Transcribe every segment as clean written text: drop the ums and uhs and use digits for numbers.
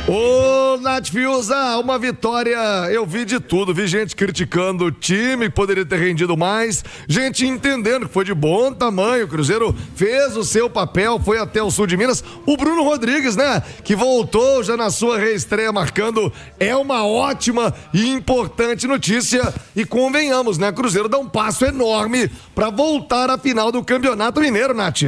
Ô, Nath Fiuza, uma vitória, eu vi de tudo, vi gente criticando o time, que poderia ter rendido mais, gente entendendo que foi de bom tamanho, o Cruzeiro fez o seu papel, foi até o sul de Minas, o Bruno Rodrigues, né, que voltou já na sua reestreia marcando, é uma ótima e importante notícia, e convenhamos, né, Cruzeiro dá um passo enorme para voltar à final do Campeonato Mineiro, Nath.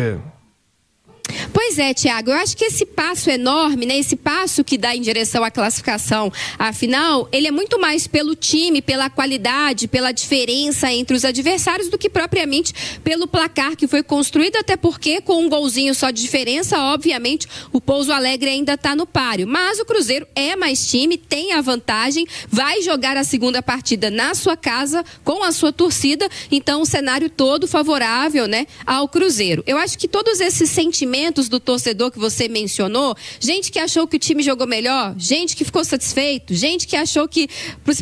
Pois é, Thiago, eu acho que esse passo enorme, né, esse passo que dá em direção à classificação à final, ele é muito mais pelo time, pela qualidade, pela diferença entre os adversários do que propriamente pelo placar que foi construído, até porque com um golzinho só de diferença, obviamente, o Pouso Alegre ainda está no páreo, mas o Cruzeiro é mais time, tem a vantagem, vai jogar a segunda partida na sua casa, com a sua torcida, então o cenário todo favorável, né, ao Cruzeiro. Eu acho que todos esses sentimentos do torcedor que você mencionou, gente que achou que o time jogou melhor, gente que ficou satisfeito, gente que achou que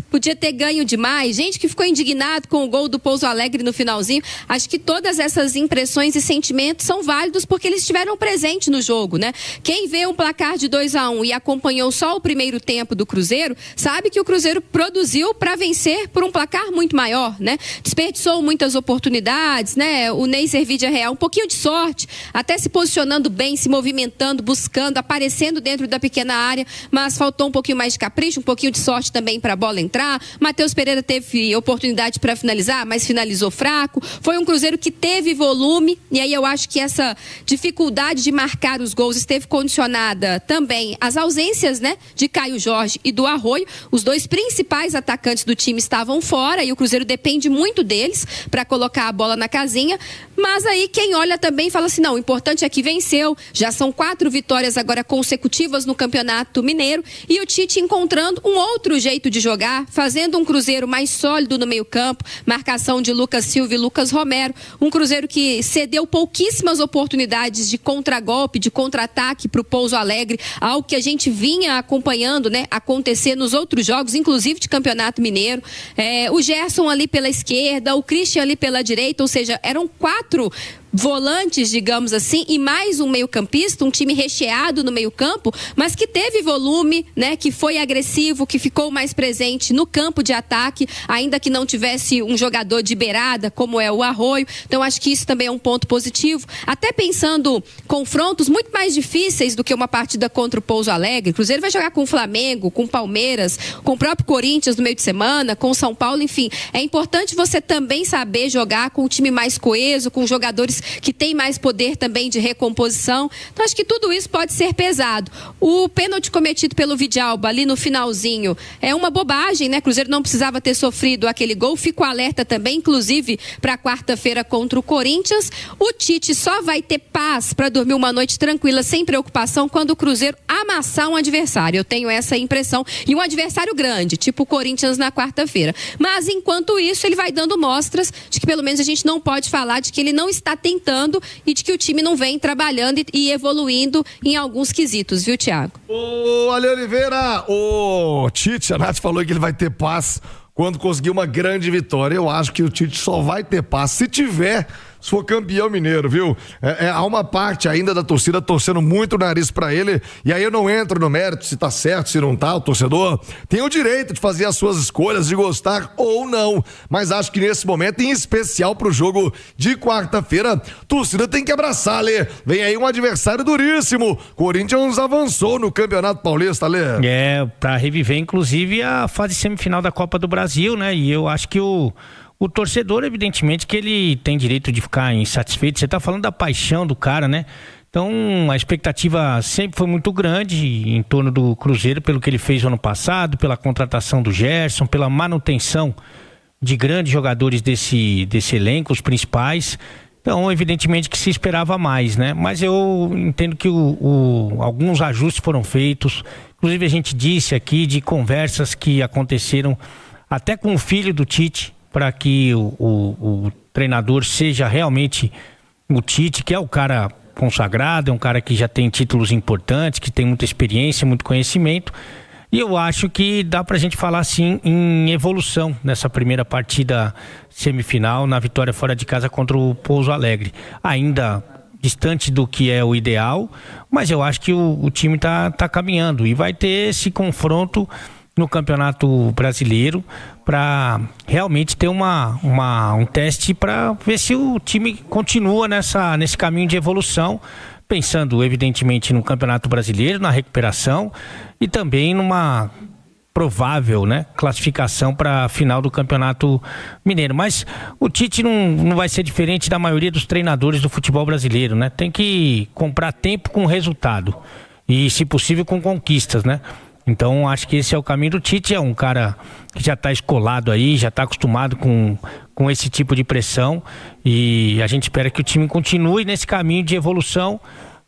podia ter ganho demais, gente que ficou indignado com o gol do Pouso Alegre no finalzinho, acho que todas essas impressões e sentimentos são válidos porque eles estiveram presentes no jogo, né? Quem vê um placar de 2-1 e acompanhou só o primeiro tempo do Cruzeiro, sabe que o Cruzeiro produziu para vencer por um placar muito maior, né? Desperdiçou muitas oportunidades, né? O Ney Servidia Real, um pouquinho de sorte, até se posicionando bem, se movimentando, buscando, aparecendo dentro da pequena área, mas faltou um pouquinho mais de capricho, um pouquinho de sorte também para a bola entrar. Matheus Pereira teve oportunidade para finalizar, mas finalizou fraco. Foi um Cruzeiro que teve volume, e aí eu acho que essa dificuldade de marcar os gols esteve condicionada também às ausências, né, de Caio Jorge e do Arroio. Os dois principais atacantes do time estavam fora e o Cruzeiro depende muito deles para colocar a bola na casinha, mas aí quem olha também fala assim, não, o importante é que venceu, já são 4 vitórias agora consecutivas no Campeonato Mineiro e o Tite encontrando um outro jeito de jogar, fazendo um Cruzeiro mais sólido no meio campo, marcação de Lucas Silva e Lucas Romero, um Cruzeiro que cedeu pouquíssimas oportunidades de contragolpe, de contra-ataque para o Pouso Alegre, algo que a gente vinha acompanhando, né, acontecer nos outros jogos, inclusive de Campeonato Mineiro, o Gerson ali pela esquerda, o Christian ali pela direita, ou seja, eram 4 volantes, digamos assim, e mais um meio-campista, um time recheado no meio-campo, mas que teve volume, né, que foi agressivo, que ficou mais presente no campo de ataque, ainda que não tivesse um jogador de beirada, como é o Arroio. Então, acho que isso também é um ponto positivo. Até pensando confrontos muito mais difíceis do que uma partida contra o Pouso Alegre. O Cruzeiro vai jogar com o Flamengo, com o Palmeiras, com o próprio Corinthians no meio de semana, com o São Paulo, enfim. É importante você também saber jogar com um time mais coeso, com jogadores que tem mais poder também de recomposição. Então acho que tudo isso pode ser pesado. O pênalti cometido pelo Vidalba ali no finalzinho é uma bobagem, né? Cruzeiro não precisava ter sofrido aquele gol. Fico alerta também, inclusive para quarta-feira contra o Corinthians. O Tite só vai ter paz para dormir uma noite tranquila, sem preocupação, quando o Cruzeiro amassar um adversário. Eu tenho essa impressão. E um adversário grande, tipo o Corinthians na quarta-feira. Mas enquanto isso, ele vai dando mostras de que pelo menos a gente não pode falar de que ele não está tentando e de que o time não vem trabalhando e evoluindo em alguns quesitos, viu, Thiago? Ô, Ale Oliveira, o Tite, a Nath falou que ele vai ter paz quando conseguir uma grande vitória. Eu acho que o Tite só vai ter paz se for campeão mineiro, viu? Há uma parte ainda da torcida torcendo muito o nariz pra ele, e aí eu não entro no mérito se tá certo, se não tá. O torcedor tem o direito de fazer as suas escolhas, de gostar ou não, mas acho que nesse momento, em especial pro jogo de quarta-feira, a torcida tem que abraçar, Lê. Vem aí um adversário duríssimo. Corinthians avançou no Campeonato Paulista, Lê. Pra reviver inclusive a fase semifinal da Copa do Brasil, né? E eu acho que o torcedor, evidentemente, que ele tem direito de ficar insatisfeito. Você tá falando da paixão do cara, né? Então, a expectativa sempre foi muito grande em torno do Cruzeiro, pelo que ele fez no ano passado, pela contratação do Gerson, pela manutenção de grandes jogadores desse elenco, os principais. Então, evidentemente que se esperava mais, né? Mas eu entendo que alguns ajustes foram feitos. Inclusive, a gente disse aqui de conversas que aconteceram até com o filho do Tite, para que o treinador seja realmente o Tite, que é o cara consagrado, é um cara que já tem títulos importantes, que tem muita experiência, muito conhecimento. E eu acho que dá pra gente falar sim em evolução nessa primeira partida semifinal, na vitória fora de casa contra o Pouso Alegre. Ainda distante do que é o ideal, mas eu acho que o time tá caminhando e vai ter esse confronto no Campeonato Brasileiro para realmente ter um teste para ver se o time continua nesse caminho de evolução, pensando evidentemente no Campeonato Brasileiro, na recuperação e também numa provável, né, classificação para a final do Campeonato Mineiro. Mas o Tite não vai ser diferente da maioria dos treinadores do futebol brasileiro, né? Tem que comprar tempo com resultado e, se possível, com conquistas, né? Então acho que esse é o caminho do Tite. É um cara que já está escolado aí, já está acostumado com esse tipo de pressão, e a gente espera que o time continue nesse caminho de evolução,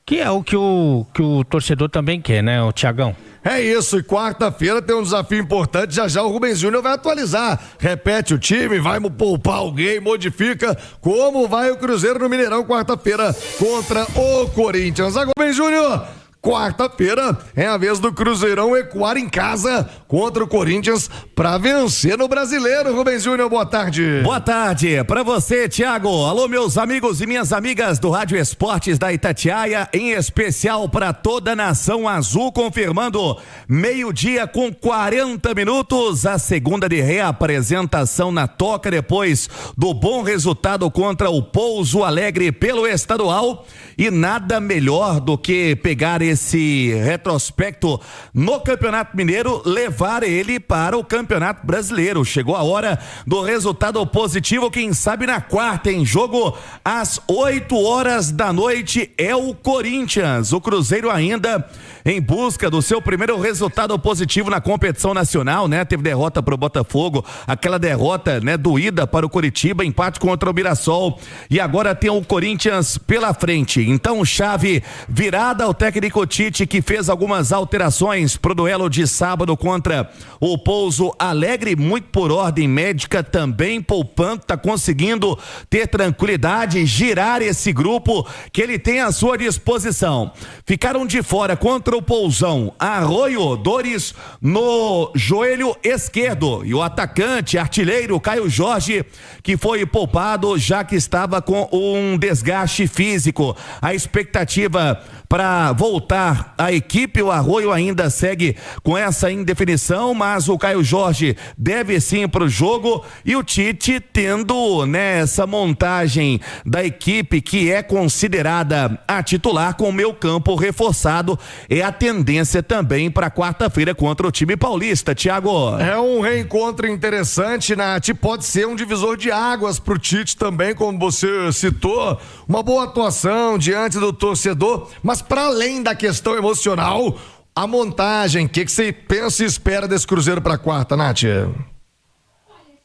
que é o que o torcedor também quer, né, o Thiagão? É isso, e quarta-feira tem um desafio importante, já o Rubens Júnior vai atualizar, repete o time, vai poupar alguém, modifica, como vai o Cruzeiro no Mineirão quarta-feira contra o Corinthians. Agora, Rubens Júnior, quarta-feira é a vez do Cruzeirão ecoar em casa contra o Corinthians para vencer no Brasileiro. Rubens Júnior, boa tarde. Boa tarde para você, Thiago. Alô, meus amigos e minhas amigas do Rádio Esportes da Itatiaia, em especial para toda a nação azul, confirmando 12h com 40 minutos, a segunda de reapresentação na Toca depois do bom resultado contra o Pouso Alegre pelo estadual, e nada melhor do que pegar esse retrospecto no Campeonato Mineiro, levar ele para o Campeonato Brasileiro. Chegou a hora do resultado positivo, quem sabe na quarta, em jogo às 8h da noite é o Corinthians. O Cruzeiro ainda em busca do seu primeiro resultado positivo na competição nacional, né? Teve derrota para o Botafogo, aquela derrota, né, doída para o Curitiba, empate contra o Mirassol, e agora tem o Corinthians pela frente. Então, chave virada, o técnico Tite, que fez algumas alterações pro duelo de sábado contra o Pouso Alegre, muito por ordem médica, também poupando, tá conseguindo ter tranquilidade, girar esse grupo que ele tem à sua disposição. Ficaram de fora contra o Pousão Arroio, dores no joelho esquerdo, e o atacante artilheiro Caio Jorge, que foi poupado já que estava com um desgaste físico. A expectativa para voltar a equipe, o Arroio ainda segue com essa indefinição, mas o Caio Jorge deve sim para o jogo, e o Tite tendo nessa montagem da equipe que é considerada a titular com o meio campo reforçado, é a tendência também para quarta-feira contra o time paulista, Thiago. É um reencontro interessante, Nath, pode ser um divisor de águas pro Tite também, como você citou, uma boa atuação diante do torcedor, mas para além da questão emocional, a montagem, o que você pensa e espera desse Cruzeiro para quarta, Nath?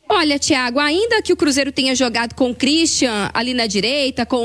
Olha, Thiago, ainda que o Cruzeiro tenha jogado com o Christian ali na direita, com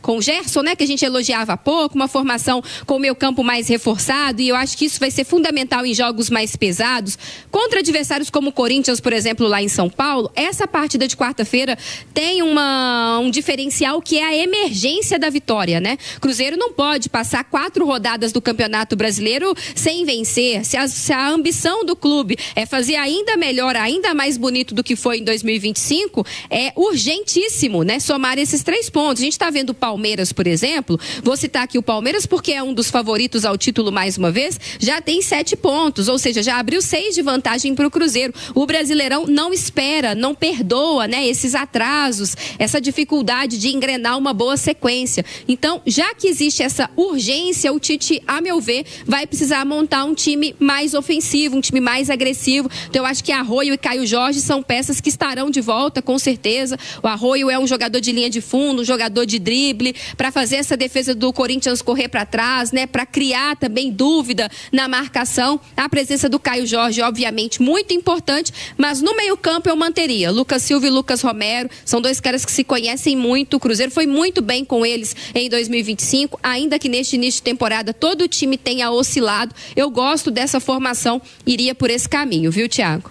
o Gerson, né, que a gente elogiava há pouco, uma formação com o meio campo mais reforçado, e eu acho que isso vai ser fundamental em jogos mais pesados, contra adversários como o Corinthians, por exemplo, lá em São Paulo. Essa partida de quarta-feira tem um diferencial, que é a emergência da vitória, né? Cruzeiro não pode passar 4 rodadas do Campeonato Brasileiro sem vencer. Se a ambição do clube é fazer ainda melhor, ainda mais bonito do que foi em 2025, é urgentíssimo, né, somar esses 3 pontos. A gente está vendo o Palmeiras, por exemplo, vou citar aqui o Palmeiras porque é um dos favoritos ao título mais uma vez, já tem 7 pontos, ou seja, já abriu 6 de vantagem para o Cruzeiro. O Brasileirão não espera, não perdoa, né, esses atrasos, essa dificuldade de engrenar uma boa sequência. Então, já que existe essa urgência, o Tite, a meu ver, vai precisar montar um time mais ofensivo, um time mais agressivo. Então, eu acho que Arroio e Caio Jorge são peças que estarão de volta, com certeza. O Arroio é um jogador de linha de fundo, um jogador de drible, para fazer essa defesa do Corinthians correr para trás, né, para criar também dúvida na marcação. A presença do Caio Jorge, obviamente, muito importante, mas no meio-campo eu manteria Lucas Silva e Lucas Romero, são 2 caras que se conhecem muito. O Cruzeiro foi muito bem com eles em 2025, ainda que neste início de temporada todo o time tenha oscilado. Eu gosto dessa formação, iria por esse caminho, viu, Thiago?